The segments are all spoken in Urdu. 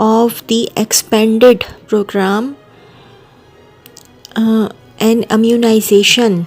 of the expanded program and immunization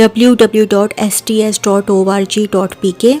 www.sts.org.pk।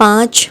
5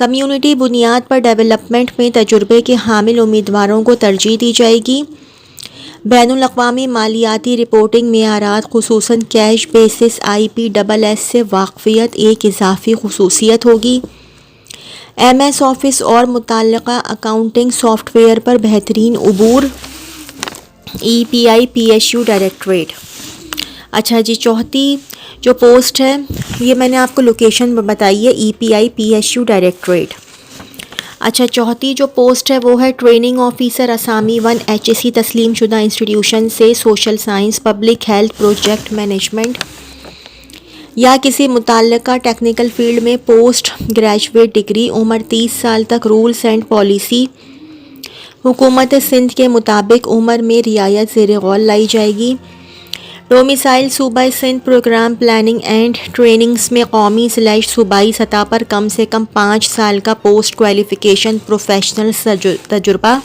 community بنیاد پر ڈیولپمنٹ میں تجربے کے حامل امیدواروں کو ترجیح دی جائے گی۔ بین الاقوامی مالیاتی رپورٹنگ معیارات خصوصاً کیش بیسس IPSS سے واقفیت ایک اضافی خصوصیت ہوگی۔ MS آفس اور متعلقہ اکاؤنٹنگ سافٹ ویئر پر بہترین عبور، EPI PSU ڈائریکٹوریٹ۔ اچھا جی، چوتھی جو پوسٹ ہے یہ میں نے آپ کو لوکیشن بتائی ہے، EPI PSU ڈائریکٹوریٹ۔ اچھا، چوتھی جو پوسٹ ہے وہ ہے ٹریننگ آفیسر اسامی 1 HSC تسلیم شدہ انسٹیٹیوشن سے social science public health project management یا کسی متعلقہ ٹیکنیکل فیلڈ میں پوسٹ گریجویٹ ڈگری، عمر 30 سال تک۔ رولز اینڈ پالیسی حکومت سندھ کے مطابق عمر میں رعایت زیر غور لائی جائے گی۔ ڈومیسائل صوبہ Sindh, program planning and trainings میں قومی / صوبائی سطح پر کم سے کم 5 سال کا پوسٹ کوالیفیکیشن پروفیشنل تجربہ۔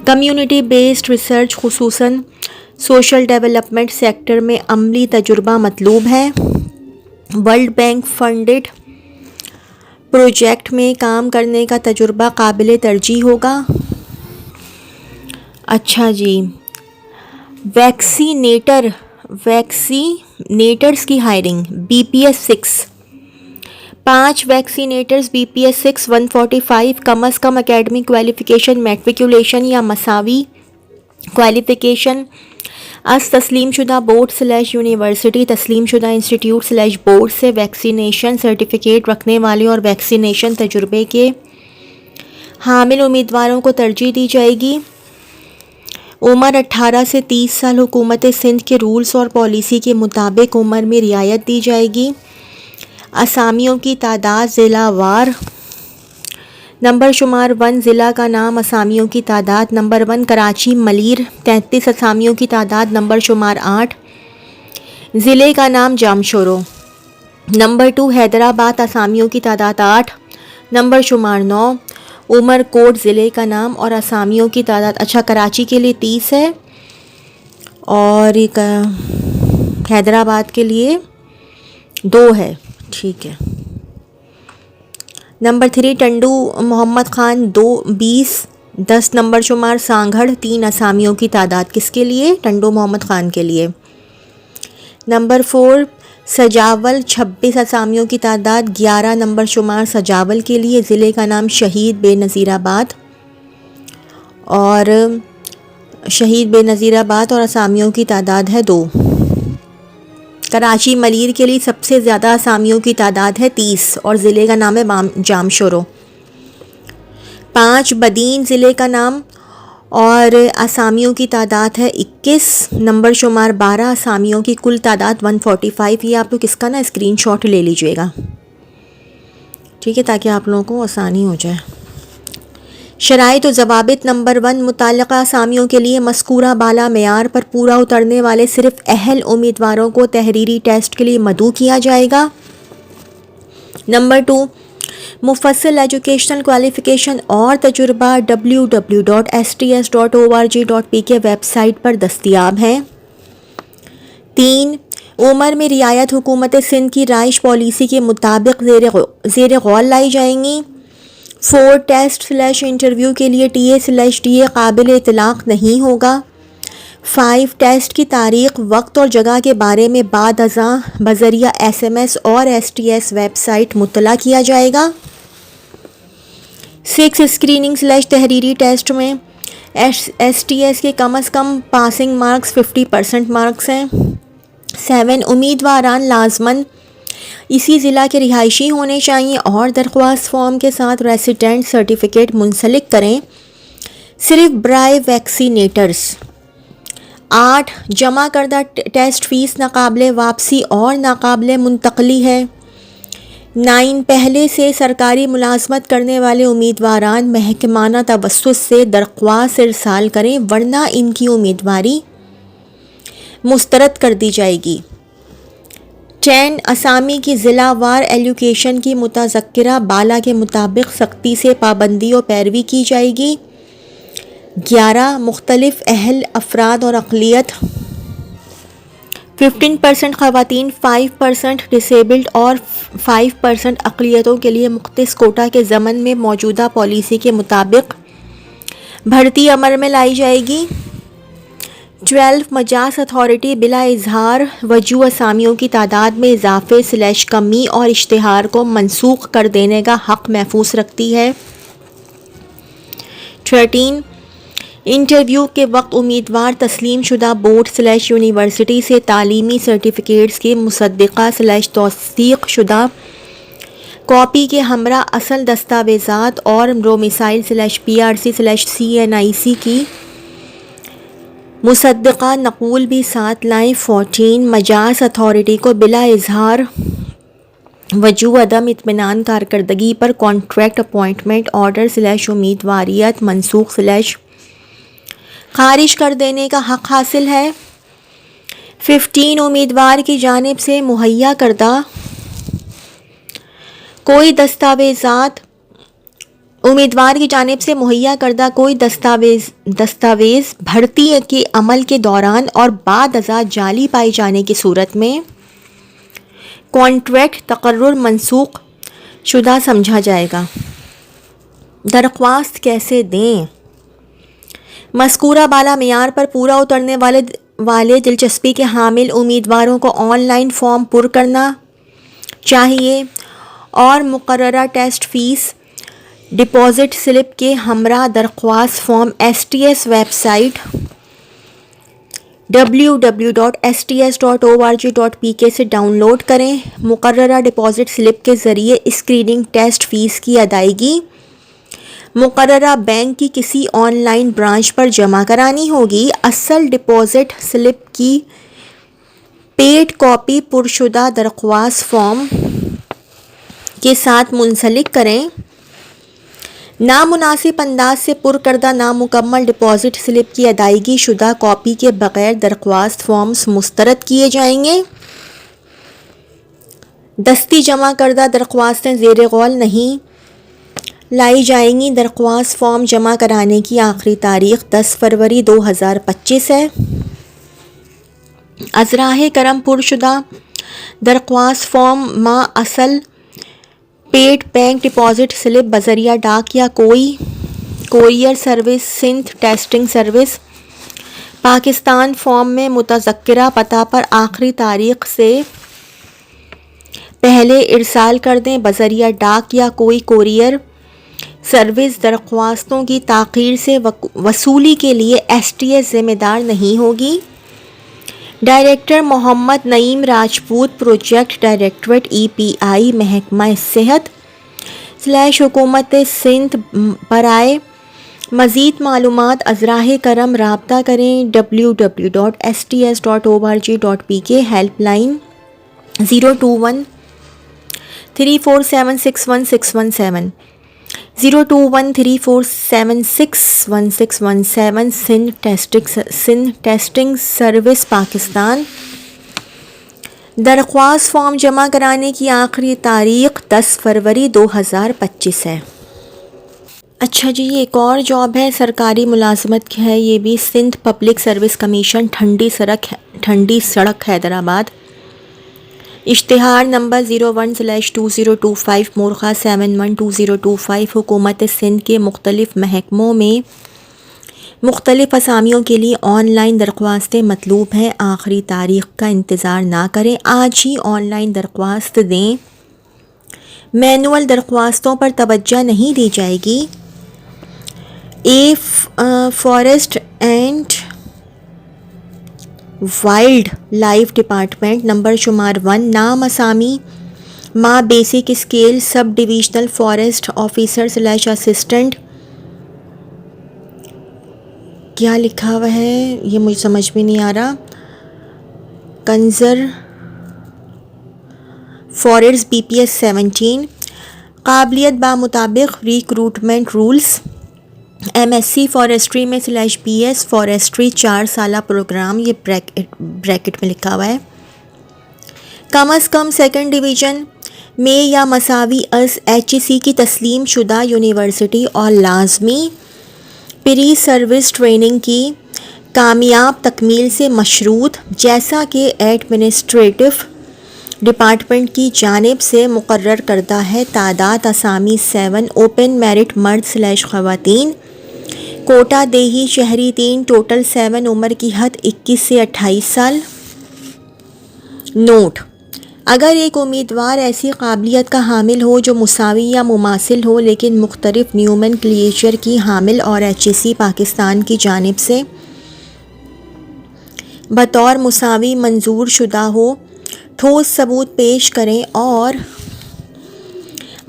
کمیونٹی بیسڈ ریسرچ خصوصاً سوشل ڈیولپمنٹ سیکٹر میں عملی تجربہ مطلوب ہے۔ ورلڈ بینک فنڈڈ پروجیکٹ میں کام کرنے کا تجربہ قابل ترجیح ہوگا۔ اچھا جی، ویکسینیٹرز کی ہائرنگ، BPS 6 5 ویکسینیٹرز BPS 6 145 کم از کم اکیڈمک کوالیفیکیشن میٹریکولیشن یا مساوی کوالیفیکیشن از تسلیم شدہ بورڈ / یونیورسٹی، تسلیم شدہ انسٹیٹیوٹ / بورڈ سے ویکسینیشن سرٹیفکیٹ رکھنے والے اور ویکسینیشن تجربے کے حامل امیدواروں کو ترجیح دی جائے گی۔ عمر 18 سے 30 سال۔ حکومت سندھ کے رولز اور پالیسی کے مطابق عمر میں رعایت دی جائے گی۔ اسامیوں کی تعداد ضلع وار۔ نمبر شمار 1 ضلع کا نام، اسامیوں کی تعداد۔ نمبر 1 کراچی ملیر 33 اسامیوں کی تعداد۔ نمبر شمار 8 ضلع کا نام جامشورو۔ نمبر 2 حیدرآباد اسامیوں کی تعداد 8۔ نمبر شمار 9 عمر کوٹ ضلع کا نام اور اسامیوں کی تعداد۔ اچھا، کراچی کے لیے 30 ہے اور حیدرآباد کے لیے 2 ہے، ٹھیک ہے۔ نمبر 3 ٹنڈو محمد خان 20 10 نمبر شمار سانگھڑ 3 اسامیوں کی تعداد، کس کے لیے؟ ٹنڈو محمد خان کے لیے۔ نمبر 4 سجاول 26 اسامیوں کی تعداد 11 نمبر شمار سجاول کے لیے، ضلع کا نام شہید بے نظیر آباد اور اسامیوں کی تعداد ہے 2۔ کراچی ملیر کے لیے سب سے زیادہ اسامیوں کی تعداد ہے 30 اور ضلع کا نام ہے جامشورو۔ 5 بدین ضلع کا نام اور اسامیوں کی تعداد ہے 21 نمبر شمار 12 اسامیوں کی کل تعداد 145۔ یہ آپ لوگ اس کا اسکرین شاٹ لے لیجئے گا، ٹھیک ہے، تاکہ آپ لوگوں کو آسانی ہو جائے۔ شرائط و ضوابط نمبر 1 متعلقہ اسامیوں کے لیے مذکورہ بالا معیار پر پورا اترنے والے صرف اہل امیدواروں کو تحریری ٹیسٹ کے لیے مدعو کیا جائے گا۔ نمبر 2 مفصل ایجوکیشنل کوالیفیکیشن اور تجربہ www.sts.org.pk ویب سائٹ پر دستیاب ہیں۔ 3 عمر میں رعایت حکومت سندھ کی رہائش پالیسی کے مطابق زیر غور لائی جائیں گی۔ 4 ٹیسٹ / انٹرویو کے لیے TA/DA قابل اطلاق نہیں ہوگا۔ 5 ٹیسٹ کی تاریخ، وقت اور جگہ کے بارے میں بعد ازاں بذریعہ SMS اور STS ویب سائٹ مطلع کیا جائے گا۔ 6 اسکریننگ / تحریری ٹیسٹ میں STS کے کم از کم پاسنگ مارکس 50% مارکس ہیں۔ 7 امیدواران لازماً اسی ضلع کے رہائشی ہونے چاہئیں اور درخواست فارم کے ساتھ ریسیڈنٹ سرٹیفکیٹ منسلک کریں، صرف برائے ویکسینیٹرز۔ 8 جمع کردہ ٹیسٹ فیس ناقابل واپسی اور ناقابل منتقلی ہے۔ 9 پہلے سے سرکاری ملازمت کرنے والے امیدواران محکمانہ توسط سے درخواست ارسال کریں ورنہ ان کی امیدواری مسترد کر دی جائے گی۔ 10 اسامی کی ضلع وار ایلوکیشن کی متذکرہ بالا کے مطابق سختی سے پابندی و پیروی کی جائے گی۔ 11 مختلف اہل افراد اور اقلیت 15% خواتین، 5% ڈسیبلڈ اور 5% اقلیتوں کے لیے مختص کوٹا کے ضمن میں موجودہ پالیسی کے مطابق بھرتی عمل میں لائی جائے گی۔ 12 مجاز اتھارٹی بلا اظہار وجوہ اسامیوں کی تعداد میں اضافے / کمی اور اشتہار کو منسوخ کر دینے کا حق محفوظ رکھتی ہے۔ 13 انٹرویو کے وقت امیدوار تسلیم شدہ بورڈ / یونیورسٹی سے تعلیمی سرٹیفکیٹس کی مصدقہ / توثیق شدہ کاپی کے ہمراہ اصل دستاویزات اور ڈومیسائل / PRC / CNIC کی مصدقہ نقول بھی ساتھ لائیں۔ 14 مجاز اتھارٹی کو بلا اظہار وجوہ عدم اطمینان کارکردگی پر کانٹریکٹ اپائنٹمنٹ آرڈر / امیدواریت منسوخ / خارج کر دینے کا حق حاصل ہے۔ 15 امیدوار کی جانب سے مہیا کردہ کوئی دستاویز بھرتی کے عمل کے دوران اور بعد ازاں جعلی پائے جانے کی صورت میں کانٹریکٹ تقرر منسوخ شدہ سمجھا جائے گا۔ درخواست کیسے دیں؟ مذکورہ بالا معیار پر پورا اترنے والے دلچسپی کے حامل امیدواروں کو آن لائن فارم پر کرنا چاہیے اور مقررہ ٹیسٹ فیس ڈپازٹ سلپ کے ہمراہ درخواست form STS web site www.sts.org.pk سے ڈاؤن لوڈ کریں۔ مقررہ ڈپازٹ سلپ کے ذریعے اسکریننگ ٹیسٹ فیس کی ادائیگی مقررہ بینک کی کسی آن لائن برانچ پر جمع کرانی ہوگی۔ اصل ڈپازٹ سلپ کی پیڈ کاپی پرشدہ درخواست فارم کے ساتھ منسلک کریں۔ نامناسب انداز سے پر کردہ نامکمل ڈپازٹ سلپ کی ادائیگی شدہ کاپی کے بغیر درخواست فارمز مسترد کیے جائیں گے۔ دستی جمع کردہ درخواستیں زیر غور نہیں لائی جائیں گی۔ درخواست فارم جمع کرانے کی آخری تاریخ 10 فروری 2025 ہے۔ ازراہ کرم پرشدہ درخواست فارم ما اصل پیڈ بینک ڈپازٹ سلپ بذریعہ ڈاک یا کوئی courier service Sindh testing service Pakistan form میں متذکرہ پتہ پر آخری تاریخ سے پہلے ارسال کر دیں۔ بذریعہ ڈاک یا کوئی کوریئر سروس درخواستوں کی تاخیر سے وصولی کے لیے STS ذمہ دار نہیں ہوگی۔ ڈائریکٹر محمد نعیم راجپوت، پروجیکٹ ڈائریکٹریٹ EPI، محکمہ صحت / حکومت سندھ۔ برائے مزید معلومات ازراہ کرم رابطہ کریں۔ www.sts.org.pk help line 02134761617 02134761617 Sindh testing service Pakistan. درخواست فارم جمع کرانے کی آخری تاریخ 10 فروری 2025 ہے۔ اچھا جی، یہ ایک اور جاب ہے، سرکاری ملازمت کی ہے، یہ بھی سندھ پبلک سروس کمیشن ٹھنڈی سڑک حیدرآباد۔ اشتہار نمبر 01/2025 مورخہ 712025۔ حکومت سندھ کے مختلف محکموں میں مختلف اسامیوں کے لیے آن لائن درخواستیں مطلوب ہیں۔ آخری تاریخ کا انتظار نہ کریں، آج ہی آن لائن درخواست دیں۔ مینول درخواستوں پر توجہ نہیں دی جائے گی۔ Forest and wildlife department number شمار 1 نام اسامی ما basic scale sub divisional forest officer / assistant. کیا لکھا ہوا ہے یہ مجھے سمجھ میں نہیں آ رہا۔ کنزر فارسٹ BPS 17 قابلیت بمطابق ریکروٹمنٹ رولز۔ MSc فارسٹری میں /BS فارسٹری 4 سالہ پروگرام، یہ بریکٹ میں لکھا ہوا ہے۔ کم از کم سیکنڈ ڈویژن میں یا مساوی از HEC کی تسلیم شدہ یونیورسٹی اور لازمی پری سروس ٹریننگ کی کامیاب تکمیل سے مشروط، جیسا کہ ایڈمنسٹریٹو ڈپارٹمنٹ کی جانب سے مقرر کردہ ہے۔ تعداد اسامی 7، اوپن میرٹ مرد/ خواتین، کوٹا دیہی شہری 3، ٹوٹل 7، عمر کی حد 21 سے 28 سال۔ نوٹ: اگر ایک امیدوار ایسی قابلیت کا حامل ہو جو مساوی یا مماثل ہو لیکن مختلف نیومن کلیچر کی حامل اور HSC پاکستان کی جانب سے بطور مساوی منظور شدہ ہو، ٹھوس ثبوت پیش کریں اور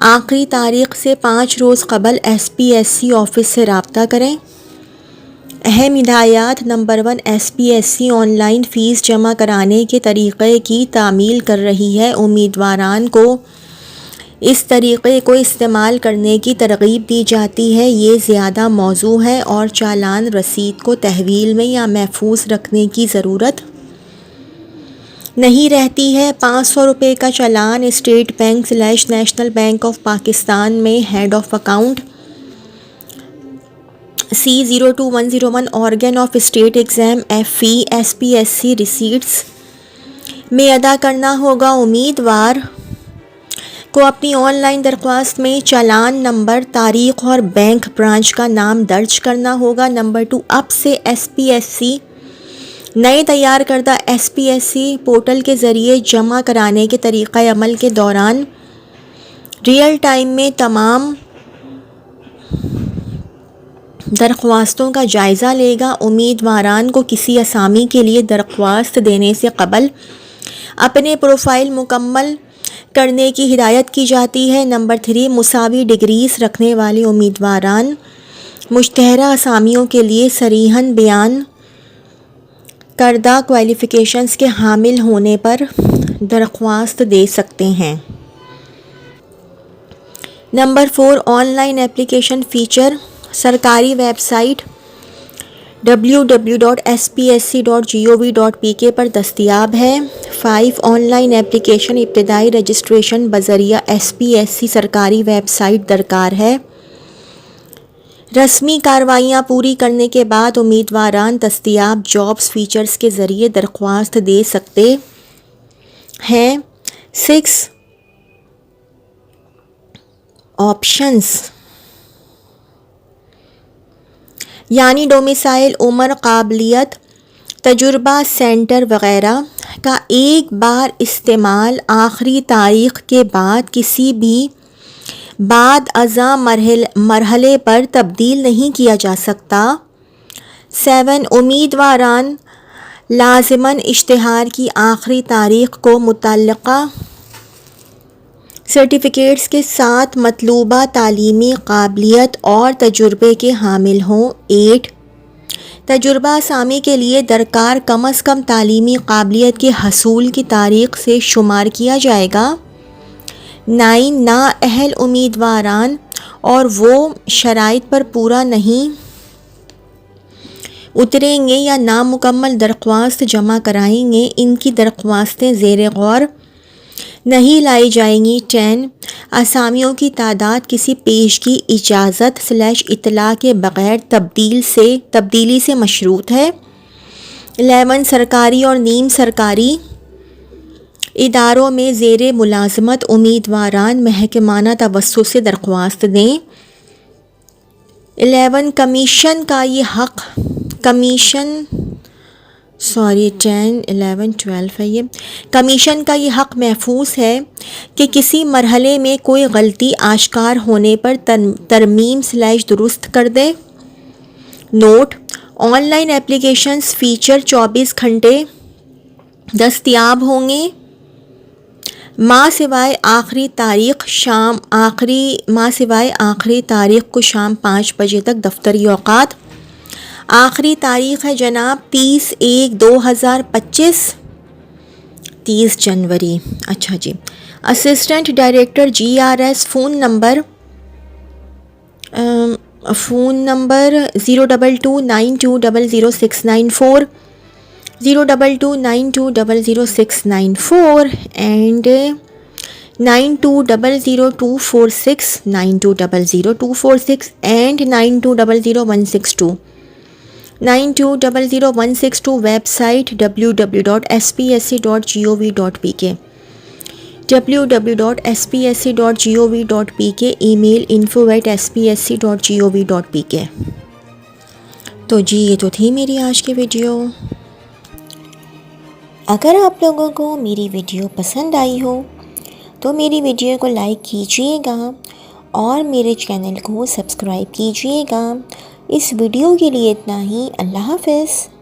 آخری تاریخ سے 5 روز قبل SPSC آفس سے رابطہ کریں۔ اہم ہدایات: number 1، SPSC online fee جمع کرانے کے طریقے کی تعمیل کر رہی ہے۔ امیدواران کو اس طریقے کو استعمال کرنے کی ترغیب دی جاتی ہے۔ یہ زیادہ موزوں ہے اور چالان رسید کو تحویل میں یا محفوظ رکھنے کی ضرورت نہیں رہتی ہے۔ 500 روپے کا چالان state bank / national bank of Pakistan میں head of account C02101 organ of state exam FE SPSC receipts میں ادا کرنا ہوگا۔ امیدوار کو اپنی آن لائن درخواست میں چالان نمبر، تاریخ اور بینک برانچ کا نام درج کرنا ہوگا۔ نمبر 2، اب سے SPSC نئے تیار کردہ SPSC پورٹل کے ذریعے جمع کرانے کے طریقہ عمل کے دوران ریئل ٹائم میں تمام درخواستوں کا جائزہ لے گا۔ امیدواران کو کسی اسامی کے لیے درخواست دینے سے قبل اپنے پروفائل مکمل کرنے کی ہدایت کی جاتی ہے۔ نمبر 3، مساوی ڈگریز رکھنے والے امیدواران مشتہرہ اسامیوں کے لیے صریحاً بیان کردہ کوالیفیکیشنز کے حامل ہونے پر درخواست دے سکتے ہیں۔ Number 4، on line application feature سرکاری ویب سائٹ www.spsc.gov.pk پر دستیاب ہے۔ 5، آن لائن اپلیکیشن ابتدائی رجسٹریشن بذریعہ SPSC سرکاری ویب سائٹ درکار ہے۔ رسمی کارروائیاں پوری کرنے کے بعد امیدواران دستیاب جابس فیچرز کے ذریعے درخواست دے سکتے ہیں۔ 6، آپشنز یعنی ڈومیسائل، عمر، قابلیت، تجربہ، سینٹر وغیرہ کا ایک بار استعمال آخری تاریخ کے بعد کسی بھی بعد ازاں مرحلے پر تبدیل نہیں کیا جا سکتا۔ 7، امیدواران لازماً اشتہار کی آخری تاریخ کو متعلقہ سرٹیفکیٹس کے ساتھ مطلوبہ تعلیمی قابلیت اور تجربے کے حامل ہوں۔ 8، تجربہ اسامی کے لیے درکار کم از کم تعلیمی قابلیت کے حصول کی تاریخ سے شمار کیا جائے گا۔ 9، نااہل امیدواران اور وہ شرائط پر پورا نہیں اتریں گے یا نامکمل درخواست جمع کرائیں گے، ان کی درخواستیں زیر غور نہیں لائی جائیں گی۔ 10، اسامیوں کی تعداد کسی پیشگی اجازت / اطلاع کے بغیر تبدیلی سے مشروط ہے۔ 11، سرکاری اور نیم سرکاری اداروں میں زیر ملازمت امیدواران محکمانہ توسط سے درخواست دیں۔ 11، کمیشن کا یہ حق محفوظ ہے کہ کسی مرحلے میں کوئی غلطی آشکار ہونے پر ترمیم / درست کر دے۔ Note: online applications feature 24 گھنٹے دستیاب ہوں گے ماہ سوائے آخری تاریخ کو شام 5 بجے تک دفتری اوقات۔ آخری تاریخ ہے جناب 30/1/2025 30 جنوری۔ اچھا جی۔ Assistant director GRS phone number 02292000694 02292000694 and 92000246 92000246 and 92000162 92000162 website www.spsc.gov.pk www.spsc.gov.pk email info@spsc.gov.pk۔ تو جی یہ تو تھی میری آج کی ویڈیو۔ اگر آپ لوگوں کو میری ویڈیو پسند آئی ہو تو میری ویڈیو کو لائک کیجیے گا اور میرے چینل کو سبسکرائب کیجیے گا۔ اس ویڈیو کے لیے اتنا ہی۔ اللہ حافظ۔